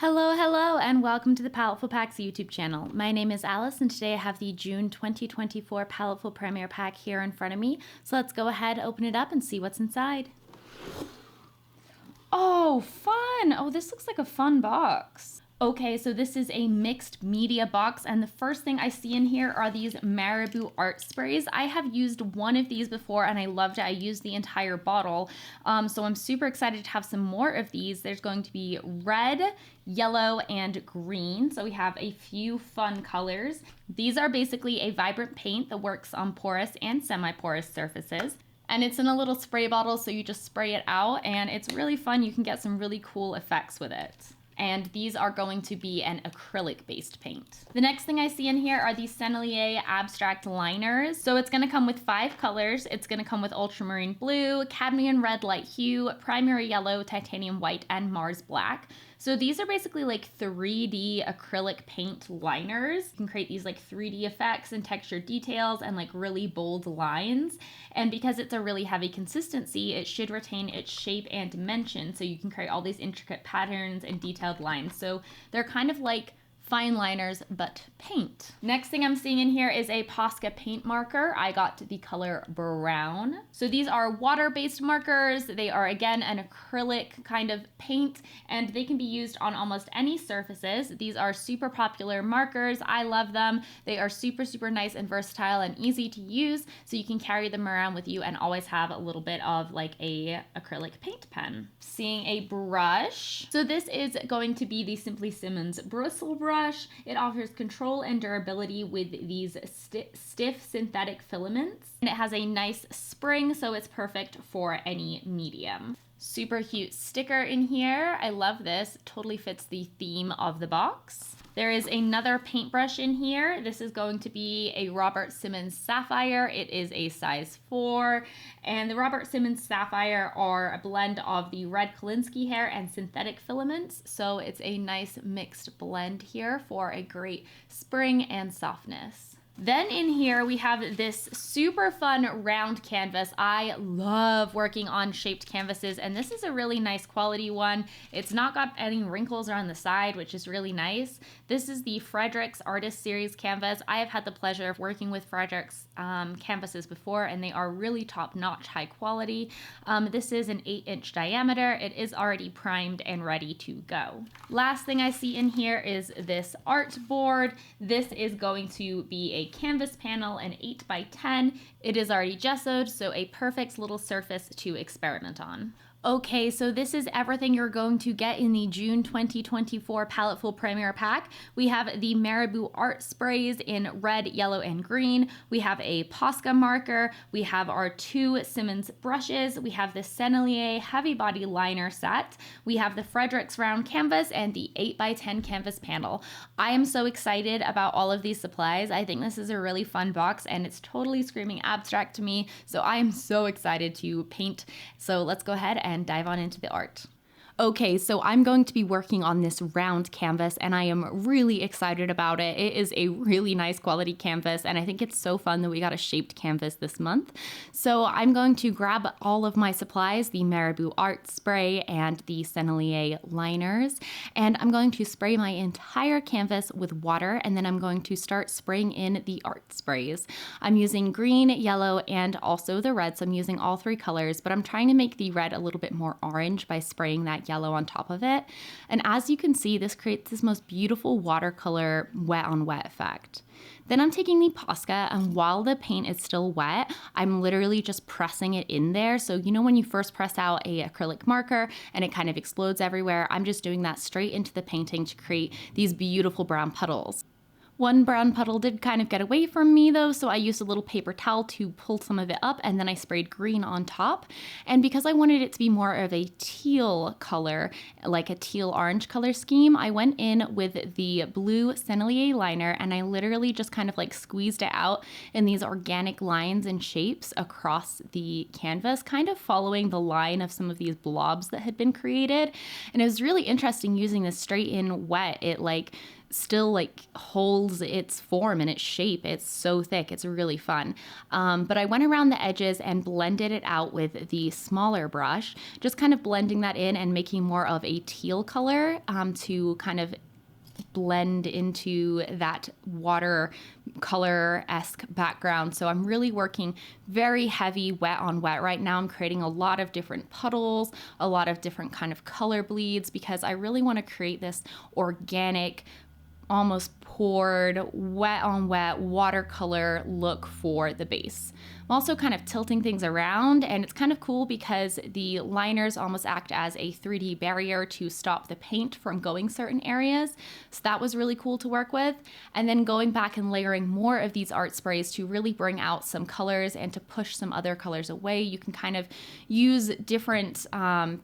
Hello, and welcome to the Paletteful Packs YouTube channel. My name is Alice, and today I have the June 2024 Paletteful Premier Pack here in front of me. So let's go ahead, open it up, and see what's inside. Oh, fun! Oh, this looks like a fun box. Okay, so this is a mixed media box, and the first thing I see in here are these Marabou art sprays. I have used one of these before and I loved it. I used the entire bottle, so I'm super excited to have some more of these. There's going to be red, yellow, and green, so we have a few fun colors. These are basically a vibrant paint that works on porous and semi-porous surfaces. And it's in a little spray bottle, so you just spray it out, and it's really fun. You can get some really cool effects with it. And these are going to be an acrylic-based paint. The next thing I see in here are these Sennelier abstract liners. So it's gonna come with 5 colors. It's gonna come with ultramarine blue, cadmium red light hue, primary yellow, titanium white, and Mars black. So these are basically like 3D acrylic paint liners. You can create these like 3D effects and texture details and like really bold lines. And because it's a really heavy consistency, it should retain its shape and dimension. So you can create all these intricate patterns and detailed lines. So they're kind of like fine liners, but paint. Next thing I'm seeing in here is a Posca paint marker. I got the color brown. So these are water-based markers. They are, again, an acrylic kind of paint, and they can be used on almost any surfaces. These are super popular markers. I love them. They are super nice and versatile and easy to use, so you can carry them around with you and always have a little bit of like a acrylic paint pen. Seeing a brush. So this is going to be the Simply Simmons bristle brush. It offers control and durability with these stiff synthetic filaments. And it has a nice spring, so it's perfect for any medium. Super cute sticker in here. I love this. Totally fits the theme of the box. There is another paintbrush in here. This is going to be a Robert Simmons Sapphire. It is a size 4, and the Robert Simmons Sapphire are a blend of the red Kolinsky hair and synthetic filaments, so it's a nice mixed blend here for a great spring and softness. Then in here we have this super fun round canvas. I love working on shaped canvases, and this is a really nice quality one. It's not got any wrinkles around the side, which is really nice. This is the Frederick's Artist Series canvas. I have had the pleasure of working with Frederick's canvases before, and they are really top-notch high quality. This is an 8-inch diameter. It is already primed and ready to go. Last thing I see in here is this art board. This is going to be a canvas panel, an 8x10. It is already gessoed, so a perfect little surface to experiment on. Okay, so this is everything you're going to get in the June 2024 Paletteful Premier Pack. We have the Marabou art sprays in red, yellow, and green. We have a Posca marker. We have our 2 Simmons brushes. We have the Sennelier heavy body liner set. We have the Frederick's round canvas and the 8x10 canvas panel. I am so excited about all of these supplies. I think this is a really fun box, and it's totally screaming abstract to me. So I am so excited to paint. So let's go ahead and dive on into the art. Okay, so I'm going to be working on this round canvas, and I am really excited about it. It is a really nice quality canvas, and I think it's so fun that we got a shaped canvas this month. So I'm going to grab all of my supplies, the Marabou art spray and the Sennelier liners, and I'm going to spray my entire canvas with water, and then I'm going to start spraying in the art sprays. I'm using green, yellow, and also the red, so I'm using all 3 colors, but I'm trying to make the red a little bit more orange by spraying that yellow on top of it. And as you can see, this creates this most beautiful watercolor wet on wet effect. Then I'm taking the Posca, and while the paint is still wet, I'm literally just pressing it in there. So you know when you first press out a acrylic marker and it kind of explodes everywhere, I'm just doing that straight into the painting to create these beautiful brown puddles. One brown puddle did kind of get away from me though, so I used a little paper towel to pull some of it up, and then I sprayed green on top. And because I wanted it to be more of a teal color, like a teal orange color scheme, I went in with the blue Sennelier liner, and I literally just kind of like squeezed it out in these organic lines and shapes across the canvas, kind of following the line of some of these blobs that had been created. And it was really interesting using this straight in wet. It like still like holds its form and its shape. It's so thick. It's really fun. But I went around the edges and blended it out with the smaller brush, just kind of blending that in and making more of a teal color to kind of blend into that watercolor-esque background. So I'm really working very heavy wet on wet right now. I'm creating a lot of different puddles, a lot of different kind of color bleeds, because I really want to create this organic, almost poured, wet on wet watercolor look for the base. I'm also kind of tilting things around, and it's kind of cool because the liners almost act as a 3D barrier to stop the paint from going certain areas. So that was really cool to work with. And then going back and layering more of these art sprays to really bring out some colors and to push some other colors away. You can kind of use different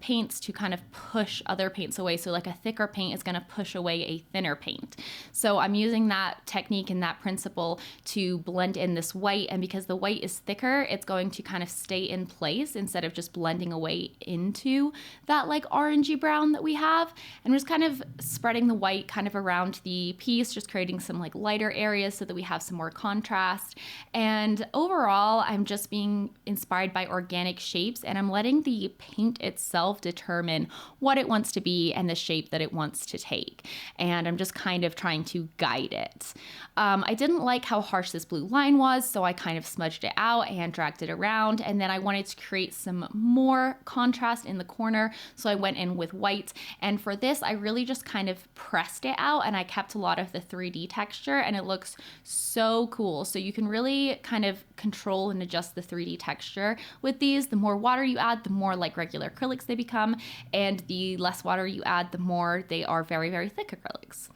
paints to kind of push other paints away. So like a thicker paint is going to push away a thinner paint. So I'm using that technique and that principle to blend in this white, and because the white is thicker, it's going to kind of stay in place instead of just blending away into that like orangey brown that we have. And we're just kind of spreading the white kind of around the piece, just creating some like lighter areas so that we have some more contrast. And overall, I'm just being inspired by organic shapes, and I'm letting the paint itself determine what it wants to be and the shape that it wants to take. And I'm just kind of trying to guide it. I didn't like how harsh this blue line was, so I kind of smudged it out and dragged it around. And then I wanted to create some more contrast in the corner, so I went in with white. And for this, I really just kind of pressed it out, and I kept a lot of the 3D texture, and it looks so cool. So you can really kind of control and adjust the 3D texture with these. The more water you add, the more like regular acrylics they become, and the less water you add, the more they are very, very thick acrylics.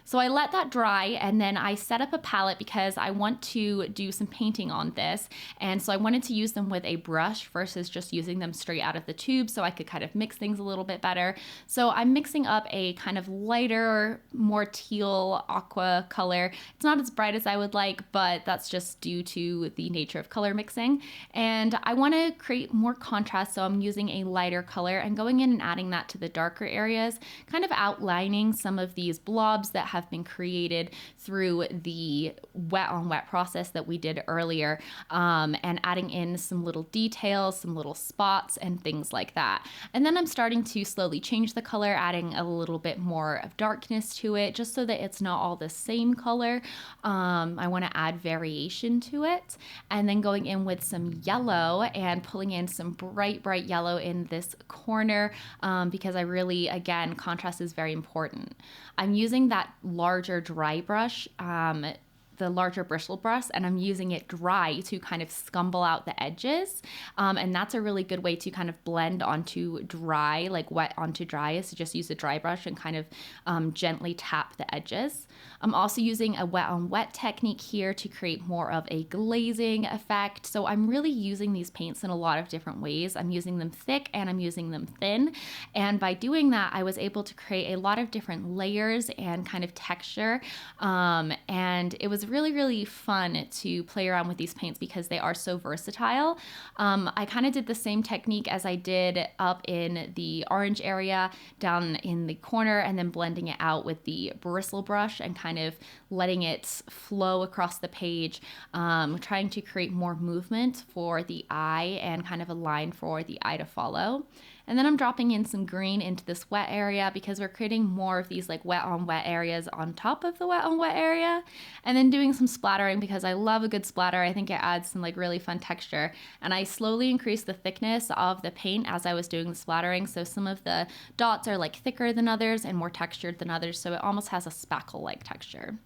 So I let that dry, and then I set up a palette because I want to do some painting on this. And so I wanted to use them with a brush versus just using them straight out of the tube, so I could kind of mix things a little bit better. So I'm mixing up a kind of lighter, more teal aqua color. It's not as bright as I would like, but that's just due to the nature of color mixing. And I want to create more contrast, so I'm using a lighter color and going in and adding that to the darker areas, kind of outlining some of these blobs that have been created through the wet on wet process that we did earlier, and adding in some little details, some little spots and things like that. And then I'm starting to slowly change the color, adding a little bit more of darkness to it, just so that it's not all the same color. I want to add variation to it, and then going in with some yellow and pulling in some bright yellow in this corner, because I really, again, contrast is very important. I'm using that larger dry brush, the larger bristle brush, and I'm using it dry to kind of scumble out the edges. And that's a really good way to kind of blend onto dry, like wet onto dry, is to just use a dry brush and kind of gently tap the edges. I'm also using a wet on wet technique here to create more of a glazing effect. So I'm really using these paints in a lot of different ways. I'm using them thick and I'm using them thin. And by doing that, I was able to create a lot of different layers and kind of texture. And it was really fun to play around with these paints because they are so versatile. I kind of did the same technique as I did up in the orange area down in the corner, and then blending it out with the bristle brush and kind of letting it flow across the page, trying to create more movement for the eye and kind of a line for the eye to follow. And then I'm dropping in some green into this wet area because we're creating more of these like wet on wet areas on top of the wet on wet area. And then doing some splattering because I love a good splatter. I think it adds some like really fun texture. And I slowly increased the thickness of the paint as I was doing the splattering. So some of the dots are like thicker than others and more textured than others. So it almost has a spackle-like texture.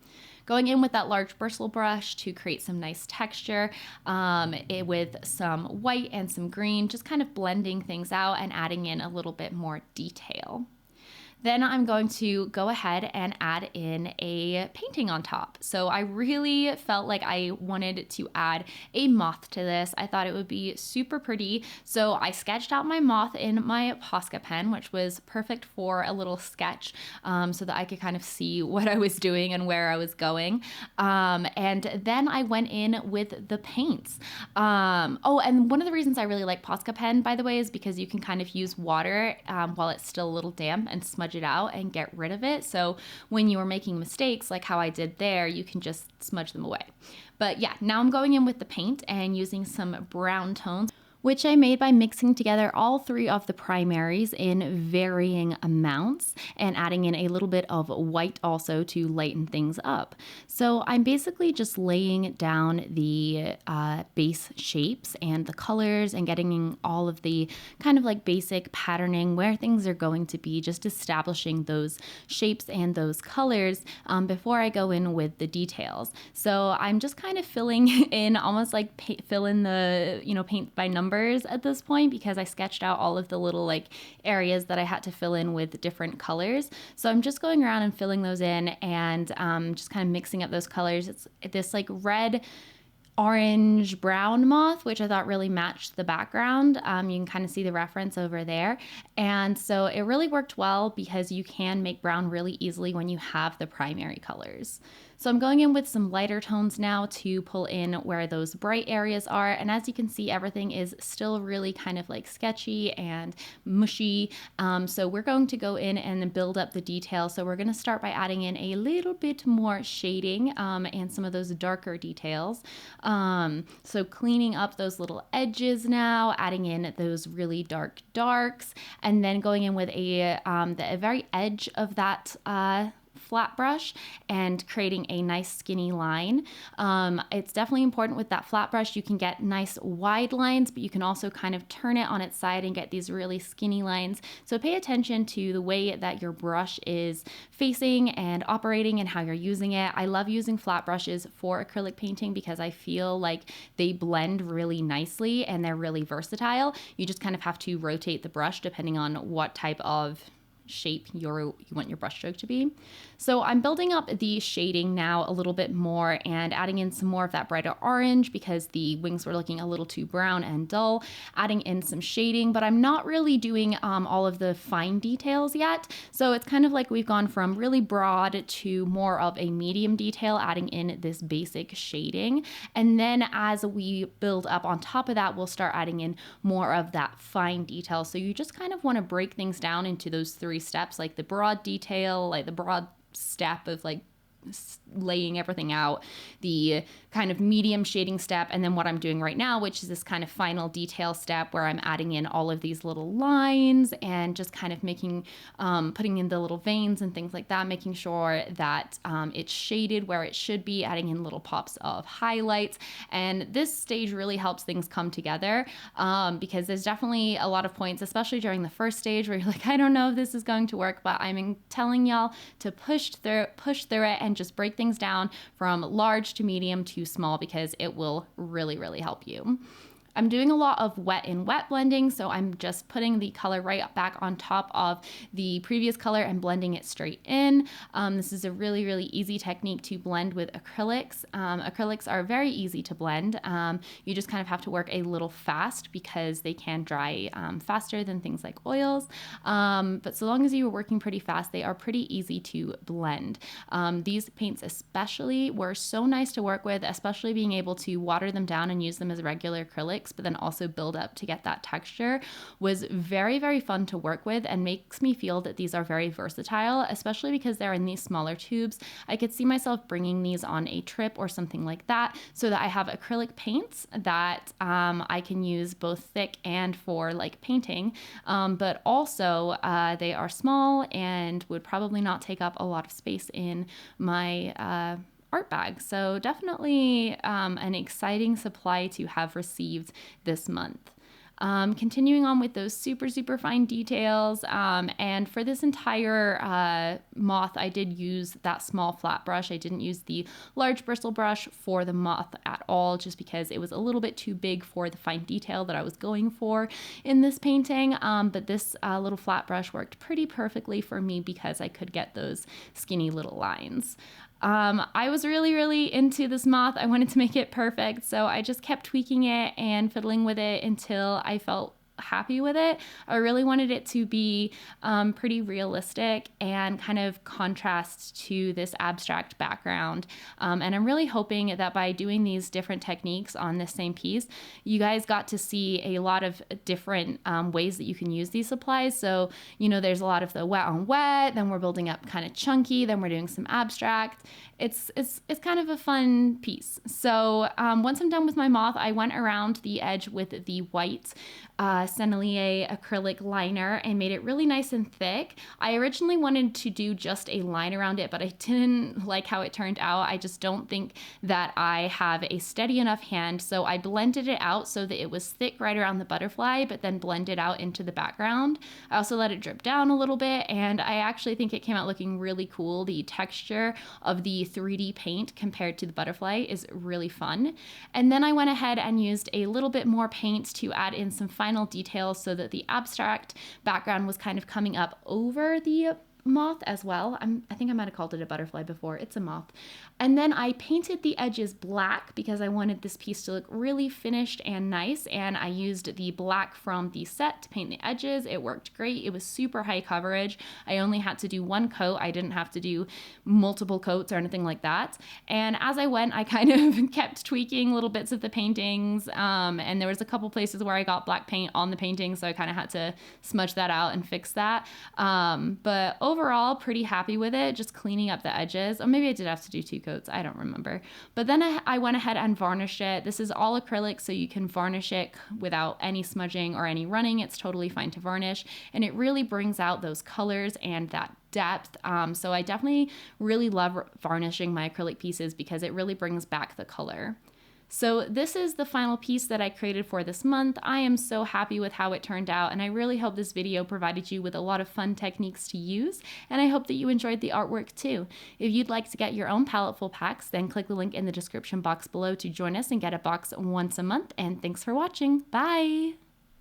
Going in with that large bristle brush to create some nice texture with some white and some green, just kind of blending things out and adding in a little bit more detail. Then I'm going to go ahead and add in a painting on top. So I really felt like I wanted to add a moth to this. I thought it would be super pretty. So I sketched out my moth in my Posca pen, which was perfect for a little sketch, so that I could kind of see what I was doing and where I was going. And then I went in with the paints. Oh, and one of the reasons I really like Posca pen, by the way, is because you can kind of use water while it's still a little damp and smudge smudge it out and get rid of it. So when you are making mistakes like how I did there, you can just smudge them away. But yeah, now I'm going in with the paint and using some brown tones, which I made by mixing together all three of the primaries in varying amounts and adding in a little bit of white also to lighten things up. So I'm basically just laying down the base shapes and the colors and getting all of the kind of like basic patterning where things are going to be, just establishing those shapes and those colors before I go in with the details. So I'm just kind of filling in, almost like fill in the, paint by number at this point, because I sketched out all of the little like areas that I had to fill in with different colors. So I'm just going around and filling those in and just kind of mixing up those colors. It's this like red, orange, brown moth, which I thought really matched the background. You can kind of see the reference over there. And so it really worked well because you can make brown really easily when you have the primary colors. So I'm going in with some lighter tones now to pull in where those bright areas are. And as you can see, everything is still really kind of like sketchy and mushy. So we're going to go in and build up the detail. So we're going to start by adding in a little bit more shading and some of those darker details. So cleaning up those little edges now, adding in those really dark darks, and then going in with the very edge of that flat brush and creating a nice skinny line. It's definitely important with that flat brush. You can get nice wide lines, but you can also kind of turn it on its side and get these really skinny lines. So pay attention to the way that your brush is facing and operating and how you're using it. I love using flat brushes for acrylic painting because I feel like they blend really nicely and they're really versatile. You just kind of have to rotate the brush depending on what type of shape you want your brush stroke to be. So I'm building up the shading now a little bit more and adding in some more of that brighter orange because the wings were looking a little too brown and dull, adding in some shading, but I'm not really doing all of the fine details yet. So it's kind of like we've gone from really broad to more of a medium detail, adding in this basic shading. And then as we build up on top of that, we'll start adding in more of that fine detail. So you just kind of want to break things down into those three steps, like the broad detail, like the broad step of like laying everything out, the kind of medium shading step, and then what I'm doing right now, which is this kind of final detail step where I'm adding in all of these little lines and just kind of making, putting in the little veins and things like that, making sure that it's shaded where it should be, adding in little pops of highlights. And this stage really helps things come together because there's definitely a lot of points, especially during the first stage, where you're like, I don't know if this is going to work, but I'm telling y'all to push through it and just break things down from large to medium to small because it will really, really help you. I'm doing a lot of wet in wet blending, so I'm just putting the color right back on top of the previous color and blending it straight in. This is a really, really easy technique to blend with acrylics. Acrylics are very easy to blend. You just kind of have to work a little fast because they can dry faster than things like oils. But so long as you are working pretty fast, they are pretty easy to blend. These paints especially were so nice to work with, especially being able to water them down and use them as regular acrylics, but then also build up to get that texture was very, very fun to work with and makes me feel that these are very versatile, especially because they're in these smaller tubes. I could see myself bringing these on a trip or something like that so that I have acrylic paints that I can use both thick and for like painting, but also they are small and would probably not take up a lot of space in my art bag. So definitely an exciting supply to have received this month. Continuing on with those super, super fine details. And for this entire moth, I did use that small flat brush. I didn't use the large bristle brush for the moth at all, just because it was a little bit too big for the fine detail that I was going for in this painting. But this little flat brush worked pretty perfectly for me because I could get those skinny little lines. I was really, really into this moth. I wanted to make it perfect, so I just kept tweaking it and fiddling with it until I felt happy with it. I really wanted it to be pretty realistic and kind of contrast to this abstract background. And I'm really hoping that by doing these different techniques on this same piece, you guys got to see a lot of different ways that you can use these supplies. So, you know, there's a lot of the wet on wet, then we're building up kind of chunky, then we're doing some abstract. It's kind of a fun piece. So once I'm done with my moth, I went around the edge with the white Sennelier acrylic liner and made it really nice and thick. I originally wanted to do just a line around it, but I didn't like how it turned out. I just don't think that I have a steady enough hand, so I blended it out so that it was thick right around the butterfly, but then blended out into the background. I also let it drip down a little bit, and I actually think it came out looking really cool. The texture of the 3D paint compared to the butterfly is really fun. And then I went ahead and used a little bit more paint to add in some final details so that the abstract background was kind of coming up over the moth as well. I think I might have called it a butterfly before. It's a moth. And then I painted the edges black because I wanted this piece to look really finished and nice. And I used the black from the set to paint the edges. It worked great. It was super high coverage. I only had to do one coat. I didn't have to do multiple coats or anything like that. And as I went, I kind of kept tweaking little bits of the paintings. And there was a couple places where I got black paint on the painting, so I kind of had to smudge that out and fix that. But overall, pretty happy with it, just cleaning up the edges. Or maybe I did have to do 2 coats, I don't remember. But then I went ahead and varnished it. This is all acrylic, so you can varnish it without any smudging or any running. It's totally fine to varnish, and it really brings out those colors and that depth. So I definitely really love varnishing my acrylic pieces because it really brings back the color. So this is the final piece that I created for this month. I am so happy with how it turned out, and I really hope this video provided you with a lot of fun techniques to use, and I hope that you enjoyed the artwork too. If you'd like to get your own Paletteful packs, then click the link in the description box below to join us and get a box once a month, and thanks for watching. Bye!